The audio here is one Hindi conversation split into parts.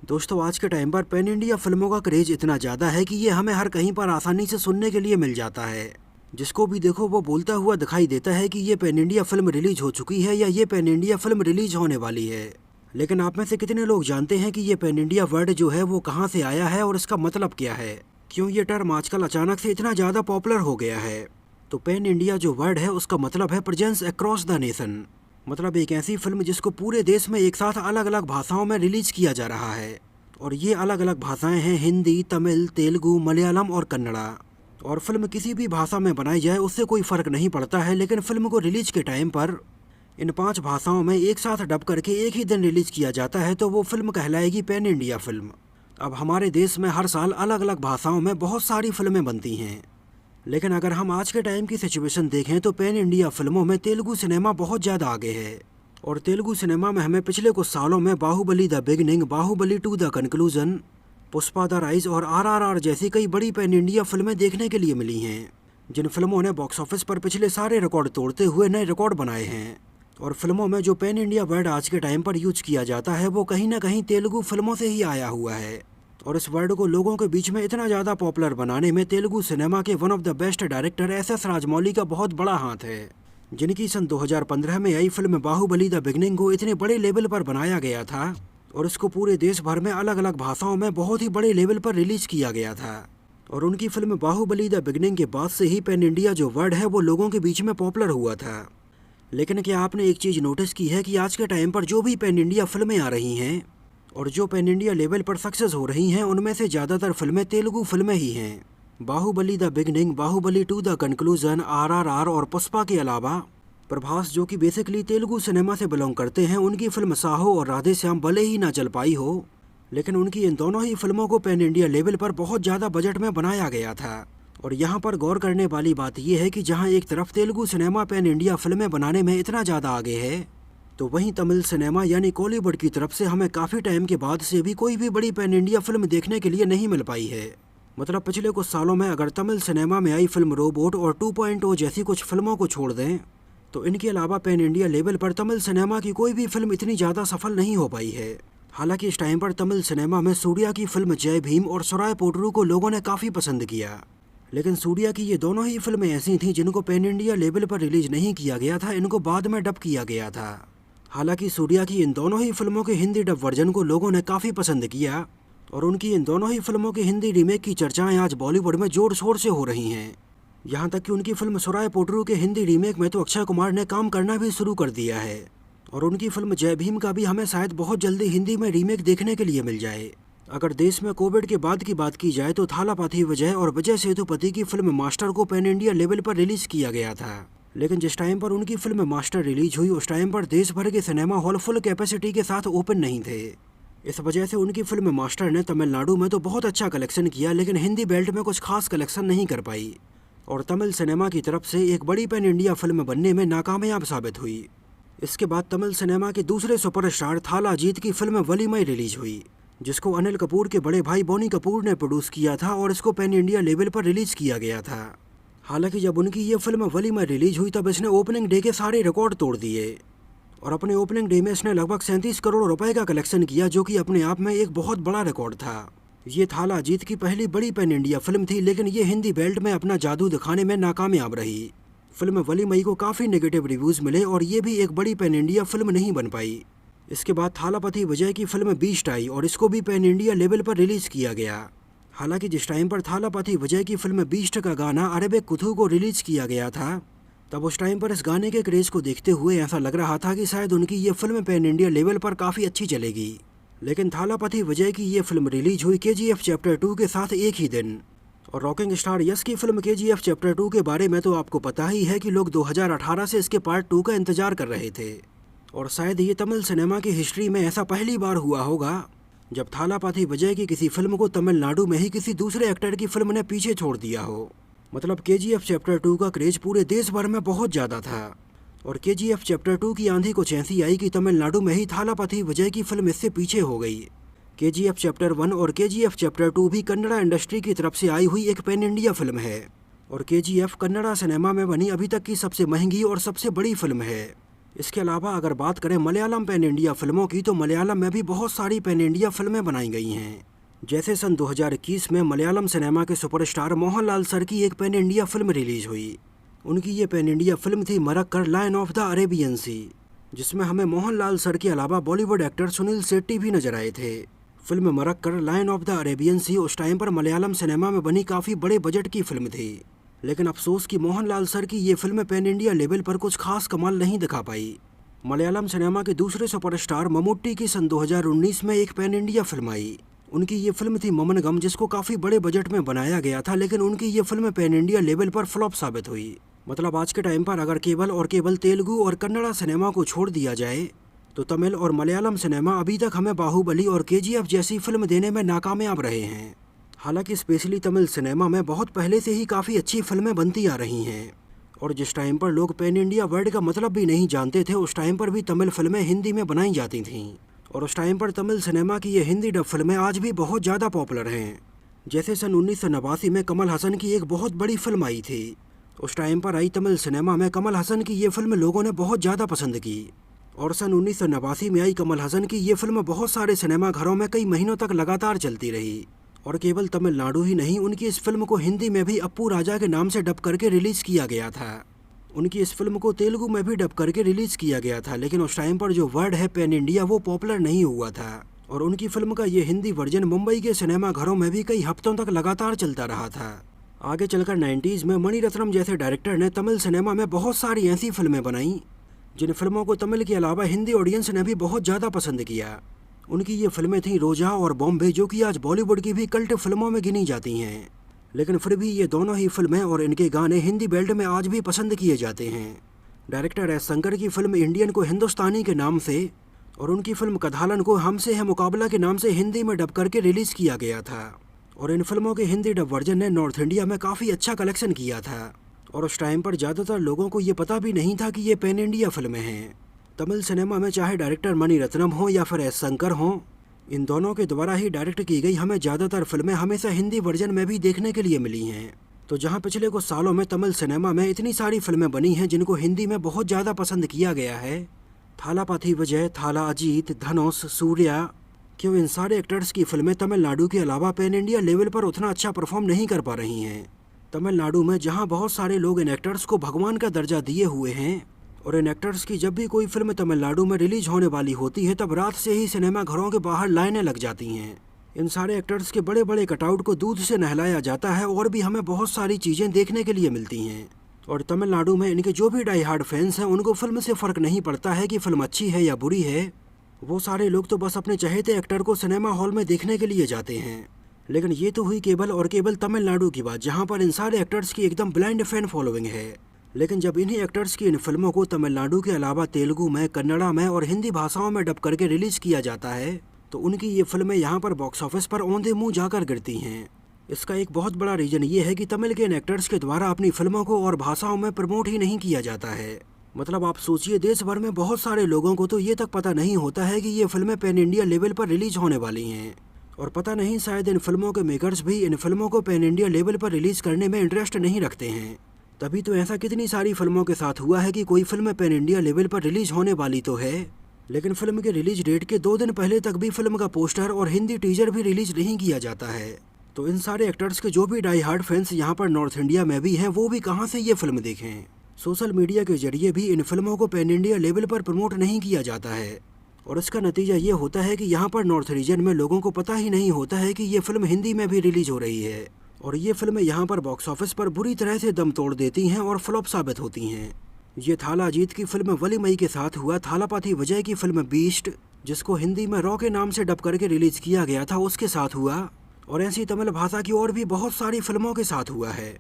दोस्तों आज के टाइम पर पैन इंडिया फिल्मों का क्रेज इतना ज़्यादा है कि ये हमें हर कहीं पर आसानी से सुनने के लिए मिल जाता है। जिसको भी देखो वो बोलता हुआ दिखाई देता है कि ये पैन इंडिया फिल्म रिलीज हो चुकी है या ये पैन इंडिया फिल्म रिलीज होने वाली है। लेकिन आप में से कितने लोग जानते हैं कि ये पैन इंडिया वर्ड जो है वो कहाँ से आया है और इसका मतलब क्या है, क्यों ये टर्म आजकल अचानक से इतना ज़्यादा पॉपुलर हो गया है। तो पैन इंडिया जो वर्ड है उसका मतलब है प्रेजेंस अक्रॉस द नेशन, मतलब एक ऐसी फिल्म जिसको पूरे देश में एक साथ अलग अलग भाषाओं में रिलीज किया जा रहा है। और ये अलग अलग भाषाएं हैं हिंदी, तमिल, तेलुगु, मलयालम और कन्नड़ा। और फिल्म किसी भी भाषा में बनाई जाए उससे कोई फ़र्क नहीं पड़ता है, लेकिन फिल्म को रिलीज के टाइम पर इन 5 भाषाओं में एक साथ डब करके एक ही दिन रिलीज किया जाता है तो वो फिल्म कहलाएगी पैन इंडिया फिल्म। अब हमारे देश में हर साल अलग अलग भाषाओं में बहुत सारी फिल्में बनती हैं, लेकिन अगर हम आज के टाइम की सिचुएशन देखें तो पैन इंडिया फिल्मों में तेलुगु सिनेमा बहुत ज़्यादा आगे है। और तेलुगु सिनेमा में हमें पिछले कुछ सालों में Baahubali the beginning, Baahubali 2 the conclusion, Pushpa the rise और RRR जैसी कई बड़ी पैन इंडिया फिल्में देखने के लिए मिली हैं, जिन फिल्मों ने बॉक्स ऑफिस पर पिछले सारे रिकॉर्ड तोड़ते हुए नए रिकॉर्ड बनाए हैं। और फिल्मों में जो पैन इंडिया वर्ड आज के टाइम पर यूज किया जाता है वो कहीं ना कहीं तेलुगु फिल्मों से ही आया हुआ है। और इस वर्ड को लोगों के बीच में इतना ज़्यादा पॉपुलर बनाने में तेलुगु सिनेमा के one of the best director SS Rajamouli का बहुत बड़ा हाथ है, जिनकी सन 2015 में आई फिल्म बाहुबली द बिगिनिंग को इतने बड़े लेवल पर बनाया गया था और इसको पूरे देश भर में अलग अलग भाषाओं में बहुत ही बड़े लेवल पर रिलीज किया गया था। और उनकी फिल्म बाहुबली द बिगिनिंग के बाद से ही पैन इंडिया जो वर्ड है वो लोगों के बीच में पॉपुलर हुआ था। लेकिन क्या आपने एक चीज़ नोटिस की है कि आज के टाइम पर जो भी पैन इंडिया फिल्में आ रही हैं और जो पैन इंडिया लेवल पर सक्सेस हो रही हैं उनमें से ज़्यादातर फिल्में तेलुगु फिल्में ही हैं। Baahubali the beginning, Baahubali 2 the conclusion, RRR और पुष्पा के अलावा प्रभास जो कि बेसिकली तेलुगु सिनेमा से बिलोंग करते हैं, उनकी फिल्म साहो और राधे श्याम भले ही ना चल पाई हो, लेकिन उनकी इन दोनों ही फिल्मों को पैन इंडिया लेवल पर बहुत ज़्यादा बजट में बनाया गया था। और यहाँ पर गौर करने वाली बात यह है कि जहाँ एक तरफ तेलुगु सिनेमा पैन इंडिया फिल्में बनाने में इतना ज़्यादा आगे है, तो वहीं तमिल सिनेमा यानी कॉलीवुड की तरफ से हमें काफ़ी टाइम के बाद से भी कोई भी बड़ी पैन इंडिया फिल्म देखने के लिए नहीं मिल पाई है। मतलब पिछले कुछ सालों में अगर तमिल सिनेमा में आई फिल्म रोबोट और 2.0 जैसी कुछ फिल्मों को छोड़ दें तो इनके अलावा पैन इंडिया लेवल पर तमिल सिनेमा की कोई भी फिल्म इतनी ज़्यादा सफल नहीं हो पाई है। हालांकि इस टाइम पर तमिल सिनेमा में सूर्या की फिल्म जय भीम और सराय पोटरू को लोगों ने काफ़ी पसंद किया, लेकिन सूर्या की ये दोनों ही फिल्में ऐसी थीं जिनको पैन इंडिया लेवल पर रिलीज नहीं किया गया था, इनको बाद में डब किया गया था। हालांकि सूर्या की इन दोनों ही फिल्मों के हिंदी डब वर्जन को लोगों ने काफ़ी पसंद किया और उनकी इन दोनों ही फिल्मों के हिंदी रीमेक की चर्चाएं आज बॉलीवुड में जोर शोर से हो रही हैं। यहाँ तक कि उनकी फिल्म सराय पोटरू के हिंदी रीमेक में तो अक्षय कुमार ने काम करना भी शुरू कर दिया है और उनकी फिल्म जय भीम का भी हमें शायद बहुत जल्दी हिंदी में रीमेक देखने के लिए मिल जाए। अगर देश में कोविड के बाद की बात की जाए तो थालापथी विजय और विजय सेतुपति की फिल्म मास्टर को पैन इंडिया लेवल पर रिलीज किया गया था, लेकिन जिस टाइम पर उनकी फिल्म मास्टर रिलीज हुई उस टाइम पर देश भर के सिनेमा हॉल फुल कैपेसिटी के साथ ओपन नहीं थे। इस वजह से उनकी फिल्म मास्टर ने तमिलनाडु में तो बहुत अच्छा कलेक्शन किया, लेकिन हिंदी बेल्ट में कुछ खास कलेक्शन नहीं कर पाई और तमिल सिनेमा की तरफ से एक बड़ी पैन इंडिया फिल्म बनने में नाकामयाब साबित हुई। इसके बाद तमिल सिनेमा के दूसरे सुपरस्टार थाला अजीत की फिल्म वलीमई रिलीज हुई, जिसको अनिल कपूर के बड़े भाई बोनी कपूर ने प्रोड्यूस किया था और इसको पैन इंडिया लेवल पर रिलीज किया गया था। हालांकि जब उनकी ये फिल्म वलीमई रिलीज हुई तब इसने ओपनिंग डे के सारे रिकॉर्ड तोड़ दिए और अपने ओपनिंग डे में इसने लगभग 37 करोड़ रुपए का कलेक्शन किया, जो कि अपने आप में एक बहुत बड़ा रिकॉर्ड था। ये थाला अजीत की पहली बड़ी पैन इंडिया फिल्म थी, लेकिन ये हिंदी बेल्ट में अपना जादू दिखाने में नाकामयाब रही। फिल्म वलीमई को काफ़ी नेगेटिव रिव्यूज़ मिले और ये भी एक बड़ी पैन इंडिया फिल्म नहीं बन पाई। इसके बाद थालापथी विजय की फिल्म बीस्ट आई और इसको भी पैन इंडिया लेवल पर रिलीज़ किया गया। हालांकि जिस टाइम पर थालापथी विजय की फिल्म बीस्ट का गाना अरेबिक कुथू को रिलीज़ किया गया था, तब उस टाइम पर इस गाने के क्रेज़ को देखते हुए ऐसा लग रहा था कि शायद उनकी ये फिल्म पैन इंडिया लेवल पर काफ़ी अच्छी चलेगी। लेकिन थालापथी विजय की ये फिल्म रिलीज हुई KGF चैप्टर 2 के साथ एक ही दिन। और रॉकिंग स्टार यश की फिल्म KGF चैप्टर 2 के बारे में तो आपको पता ही है कि लोग 2018 से इसके पार्ट 2 का इंतजार कर रहे थे और शायद ये तमिल सिनेमा की हिस्ट्री में ऐसा पहली बार हुआ होगा जब थालापथी विजय की किसी फिल्म को तमिलनाडु में ही किसी दूसरे एक्टर की फिल्म ने पीछे छोड़ दिया हो। मतलब KGF चैप्टर 2 का क्रेज पूरे देश भर में बहुत ज़्यादा था और KGF चैप्टर 2 की आंधी कुछ ऐसी आई कि तमिलनाडु में ही थालापथी विजय की फिल्म इससे पीछे हो गई। KGF चैप्टर 1 और KGF चैप्टर 2 भी कन्नड़ा इंडस्ट्री की तरफ से आई हुई एक पैन इंडिया फिल्म है और KGF कन्नड़ा सिनेमा में बनी अभी तक की सबसे महंगी और सबसे बड़ी फिल्म है। इसके अलावा अगर बात करें मलयालम पैन इंडिया फिल्मों की, तो मलयालम में भी बहुत सारी पैन इंडिया फिल्में बनाई गई हैं। जैसे सन 2021 में मलयालम सिनेमा के सुपरस्टार मोहनलाल सर की एक पैन इंडिया फिल्म रिलीज हुई। उनकी ये पैन इंडिया फिल्म थी Marakkar lion of the Arabian sea, जिसमें हमें मोहनलाल सर के अलावा बॉलीवुड एक्टर सुनील शेट्टी भी नजर आए थे। Film Marakkar lion of the Arabian sea उस टाइम पर मलयालम सिनेमा में बनी काफ़ी बड़े बजट की फिल्म थी, लेकिन अफसोस कि मोहनलाल सर की ये फिल्म पैन इंडिया लेवल पर कुछ खास कमाल नहीं दिखा पाई। मलयालम सिनेमा के दूसरे सुपरस्टार मम्मूट्टी की सन 2019 में एक पैन इंडिया फिल्म आई। उनकी ये फिल्म थी ममनगम, जिसको काफ़ी बड़े बजट में बनाया गया था, लेकिन उनकी ये फिल्म पैन इंडिया लेवल पर फ्लॉप साबित हुई। मतलब आज के टाइम पर अगर केवल तेलुगु और कन्नड़ा सिनेमा को छोड़ दिया जाए तो तमिल और मलयालम सिनेमा अभी तक हमें बाहुबली और केजीएफ जैसी फिल्म देने में नाकामयाब रहे हैं। हालांकि स्पेशली तमिल सिनेमा में बहुत पहले से ही काफ़ी अच्छी फिल्में बनती आ रही हैं, और जिस टाइम पर लोग पैन इंडिया वर्ड का मतलब भी नहीं जानते थे, उस टाइम पर भी तमिल फिल्में हिंदी में बनाई जाती थीं, और उस टाइम पर तमिल सिनेमा की ये हिंदी डब फिल्में आज भी बहुत ज़्यादा पॉपुलर हैं। जैसे सन 1989 में कमल हसन की एक बहुत बड़ी फिल्म आई थी। उस टाइम पर आई तमिल सिनेमा में कमल हसन की ये फिल्म लोगों ने बहुत ज़्यादा पसंद की, और सन 1989 में आई कमल हसन की ये फिल्म बहुत सारे सिनेमा घरों में कई महीनों तक लगातार चलती रही। और केवल तमिलनाडु ही नहीं, उनकी इस फिल्म को हिंदी में भी अप्पू राजा के नाम से डब करके रिलीज़ किया गया था। उनकी इस फिल्म को तेलुगु में भी डब करके रिलीज़ किया गया था, लेकिन उस टाइम पर जो वर्ड है पैन इंडिया वो पॉपुलर नहीं हुआ था, और उनकी फिल्म का ये हिंदी वर्जन मुंबई के सिनेमा घरों में भी कई हफ्तों तक लगातार चलता रहा था। आगे चलकर 90s में मणिरत्नम जैसे डायरेक्टर ने तमिल सिनेमा में बहुत सारी ऐसी फिल्में बनाई जिन फिल्मों को तमिल के अलावा हिंदी ऑडियंस ने भी बहुत ज़्यादा पसंद किया। उनकी ये फिल्में थीं रोजा और बॉम्बे, जो कि आज बॉलीवुड की भी कल्ट फिल्मों में गिनी जाती हैं, लेकिन फिर भी ये दोनों ही फिल्में और इनके गाने हिंदी बेल्ट में आज भी पसंद किए जाते हैं। डायरेक्टर एस शंकर की फिल्म इंडियन को हिंदुस्तानी के नाम से और उनकी फिल्म कधालन को हमसे है मुकाबला के नाम से हिंदी में डब करके रिलीज़ किया गया था, और इन फिल्मों के हिंदी डब वर्जन ने नॉर्थ इंडिया में काफ़ी अच्छा कलेक्शन किया था, और उस टाइम पर ज़्यादातर लोगों को ये पता भी नहीं था कि ये पैन इंडिया फिल्में हैं। तमिल सिनेमा में चाहे डायरेक्टर मणिरत्नम हो या फिर एस शंकर हो, इन दोनों के द्वारा ही डायरेक्ट की गई हमें ज़्यादातर फिल्में हमेशा हिंदी वर्जन में भी देखने के लिए मिली हैं। तो जहां पिछले कुछ सालों में तमिल सिनेमा में इतनी सारी फिल्में बनी हैं जिनको हिंदी में बहुत ज़्यादा पसंद किया गया है, थालापथी विजय, थाला अजीत, धनुष, सूर्या, क्यों इन सारे एक्टर्स की फिल्में तमिलनाडु के अलावा पैन इंडिया लेवल पर उतना अच्छा परफॉर्म नहीं कर पा रही हैं। तमिलनाडु में जहां बहुत सारे लोग इन एक्टर्स को भगवान का दर्जा दिए हुए हैं, और इन एक्टर्स की जब भी कोई फिल्म तमिलनाडु में रिलीज होने वाली होती है तब रात से ही सिनेमा घरों के बाहर लाइनें लग जाती हैं। इन सारे एक्टर्स के बड़े बड़े कटआउट को दूध से नहलाया जाता है, और भी हमें बहुत सारी चीज़ें देखने के लिए मिलती हैं। और तमिलनाडु में इनके जो भी डाई हार्ड फैंस हैं उनको फिल्म से फ़र्क नहीं पड़ता है कि फिल्म अच्छी है या बुरी है, वो सारे लोग तो बस अपने चहेते एक्टर को सिनेमा हॉल में देखने के लिए जाते हैं। लेकिन ये तो हुई केवल और केवल तमिलनाडु की बात, जहाँ पर इन सारे एक्टर्स की एकदम ब्लाइंड फैन फॉलोइंग है। लेकिन जब इन्हीं एक्टर्स की इन फिल्मों को तमिलनाडु के अलावा तेलुगु में, कन्नड़ा में और हिंदी भाषाओं में डब करके रिलीज़ किया जाता है, तो उनकी ये फिल्में यहाँ पर बॉक्स ऑफिस पर औंधे मुँह जाकर गिरती हैं। इसका एक बहुत बड़ा रीज़न ये है कि तमिल के इन एक्टर्स के द्वारा अपनी फिल्मों को और भाषाओं में प्रमोट ही नहीं किया जाता है। मतलब आप सोचिए, देश भर में बहुत सारे लोगों को तो ये तक पता नहीं होता है कि ये फिल्में पैन इंडिया लेवल पर रिलीज होने वाली हैं, और पता नहीं शायद इन फिल्मों के मेकर्स भी इन फिल्मों को पैन इंडिया लेवल पर रिलीज़ करने में इंटरेस्ट नहीं रखते हैं। तभी तो ऐसा कितनी सारी फिल्मों के साथ हुआ है कि कोई फिल्म पैन इंडिया लेवल पर रिलीज होने वाली तो है, लेकिन फिल्म के रिलीज डेट के 2 दिन पहले तक भी फिल्म का पोस्टर और हिंदी टीजर भी रिलीज नहीं किया जाता है। तो इन सारे एक्टर्स के जो भी डाई हार्ड फैंस यहाँ पर नॉर्थ इंडिया में भी हैं, वो भी कहाँ से ये फिल्म देखें। सोशल मीडिया के जरिए भी इन फिल्मों को पैन इंडिया लेवल पर प्रमोट नहीं किया जाता है, और इसका नतीजा ये होता है कि यहाँ पर नॉर्थ रीजन में लोगों को पता ही नहीं होता है कि ये फिल्म हिंदी में भी रिलीज हो रही है, और ये फिल्में यहाँ पर बॉक्स ऑफिस पर बुरी तरह से दम तोड़ देती हैं और फ्लॉप साबित होती हैं। ये थाला अजीत की फिल्म वली मई के साथ हुआ, थालापथी विजय की फिल्म बीस्ट, जिसको हिंदी में रॉ के नाम से डब करके रिलीज किया गया था, उसके साथ हुआ, और ऐसी तमिल भाषा की और भी बहुत सारी फिल्मों के साथ हुआ है।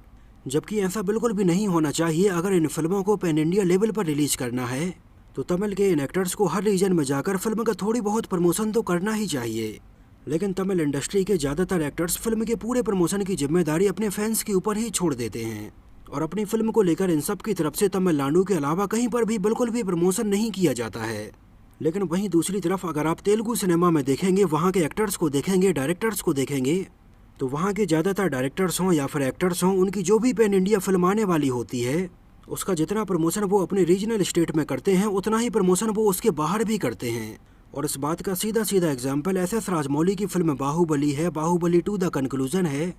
जबकि ऐसा बिल्कुल भी नहीं होना चाहिए। अगर इन फिल्मों को पैन इंडिया लेवल पर रिलीज करना है तो तमिल के इन एक्टर्स को हर रीजन में जाकर फिल्म का थोड़ी बहुत प्रमोशन तो करना ही चाहिए। लेकिन तमिल इंडस्ट्री के ज़्यादातर एक्टर्स फिल्म के पूरे प्रमोशन की जिम्मेदारी अपने फैंस के ऊपर ही छोड़ देते हैं, और अपनी फिल्म को लेकर इन सब की तरफ से तमिलनाडु के अलावा कहीं पर भी बिल्कुल भी प्रमोशन नहीं किया जाता है। लेकिन वहीं दूसरी तरफ अगर आप तेलुगु सिनेमा में देखेंगे, वहाँ के एक्टर्स को देखेंगे, डायरेक्टर्स को देखेंगे, तो वहाँ के ज़्यादातर डायरेक्टर्स हों या फिर एक्टर्स हों, उनकी जो भी पैन इंडिया फिल्म आने वाली होती है उसका जितना प्रमोशन वो अपने रीजनल स्टेट में करते हैं उतना ही प्रमोशन वो उसके बाहर भी करते हैं। और इस बात का सीधा सीधा एग्जाम्पल एस राजमौली की फिल्म बाहुबली है, बाहुबली 2 द कंक्लूजन है,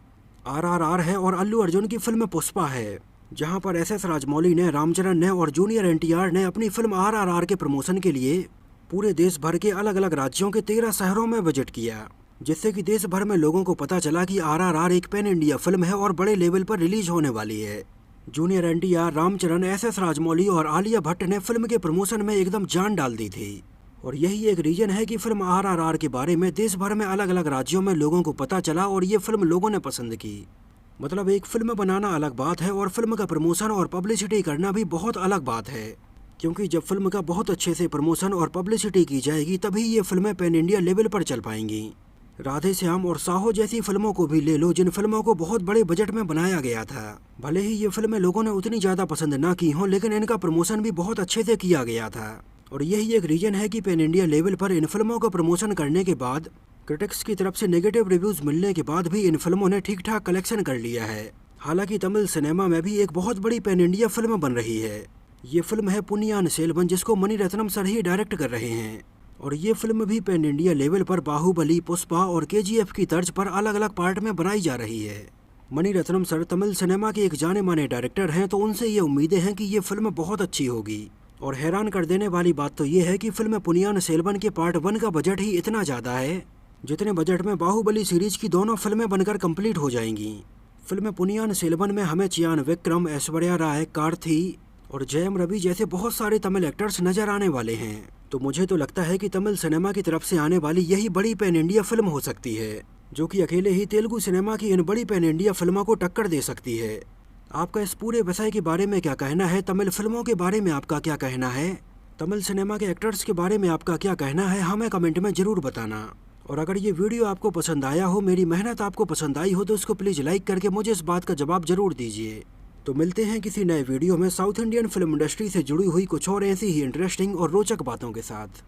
RRR है और अल्लू अर्जुन की फिल्म पुष्पा है, जहां पर एस राजमौली ने, रामचरण ने और जूनियर NTR ने अपनी फिल्म RRR के प्रमोशन के लिए पूरे देश भर के अलग अलग राज्यों के 13 शहरों में विजिट किया, जिससे कि देश भर में लोगों को पता चला कि RRR एक पैन इंडिया फिल्म है और बड़े लेवल पर रिलीज होने वाली है। Junior NTR, Ram Charan, S Rajamouli और आलिया भट्ट ने फिल्म के प्रमोशन में एकदम जान डाल दी थी। और यही एक रीजन है कि फिल्म RRR के बारे में देश भर में अलग अलग राज्यों में लोगों को पता चला और ये फिल्म लोगों ने पसंद की। मतलब एक फिल्म बनाना अलग बात है और फिल्म का प्रमोशन और पब्लिसिटी करना भी बहुत अलग बात है, क्योंकि जब फिल्म का बहुत अच्छे से प्रमोशन और पब्लिसिटी की जाएगी तभी ये फिल्में पैन इंडिया लेवल पर चल पाएंगी। राधे श्याम और साहो जैसी फिल्मों को भी ले लो, जिन फिल्मों को बहुत बड़े बजट में बनाया गया था। भले ही ये फिल्में लोगों ने उतनी ज़्यादा पसंद ना की हों, लेकिन इनका प्रमोशन भी बहुत अच्छे से किया गया था। और यही एक रीजन है कि पैन इंडिया लेवल पर इन फिल्मों का प्रमोशन करने के बाद, क्रिटिक्स की तरफ से नेगेटिव रिव्यूज़ मिलने के बाद भी इन फिल्मों ने ठीक ठाक कलेक्शन कर लिया है। हालांकि तमिल सिनेमा में भी एक बहुत बड़ी पैन इंडिया फिल्म बन रही है। ये फिल्म है पुनियान सेल्वन, जिसको मणि रत्नम सर ही डायरेक्ट कर रहे हैं। और ये फिल्म भी पैन इंडिया लेवल पर बाहुबली, पुष्पा और KGF की तर्ज पर अलग अलग पार्ट में बनाई जा रही है। मणि रत्नम सर तमिल सिनेमा के एक जाने माने डायरेक्टर हैं, तो उनसे ये उम्मीदें हैं कि ये फिल्म बहुत अच्छी होगी। और हैरान कर देने वाली बात तो ये है कि फिल्म पुनियान सेल्वन के पार्ट 1 का बजट ही इतना ज़्यादा है जितने बजट में बाहुबली सीरीज की दोनों फिल्में बनकर कंप्लीट हो जाएंगी। फिल्म पुनियान सेल्वन में हमें चियान विक्रम, ऐश्वर्या राय, कार्थी और जयम रवि जैसे बहुत सारे तमिल एक्टर्स नजर आने वाले हैं। तो मुझे तो लगता है कि तमिल सिनेमा की तरफ से आने वाली यही बड़ी पैन इंडिया फिल्म हो सकती है, जो कि अकेले ही तेलुगु सिनेमा की इन बड़ी पैन इंडिया फिल्मों को टक्कर दे सकती है। आपका इस पूरे विषय के बारे में क्या कहना है? तमिल फिल्मों के बारे में आपका क्या कहना है? तमिल सिनेमा के एक्टर्स के बारे में आपका क्या कहना है? हमें कमेंट में ज़रूर बताना। और अगर ये वीडियो आपको पसंद आया हो, मेरी मेहनत आपको पसंद आई हो, तो इसको प्लीज़ लाइक करके मुझे इस बात का जवाब ज़रूर दीजिए। तो मिलते हैं किसी नए वीडियो में साउथ इंडियन फिल्म इंडस्ट्री से जुड़ी हुई कुछ और ऐसी ही इंटरेस्टिंग और रोचक बातों के साथ।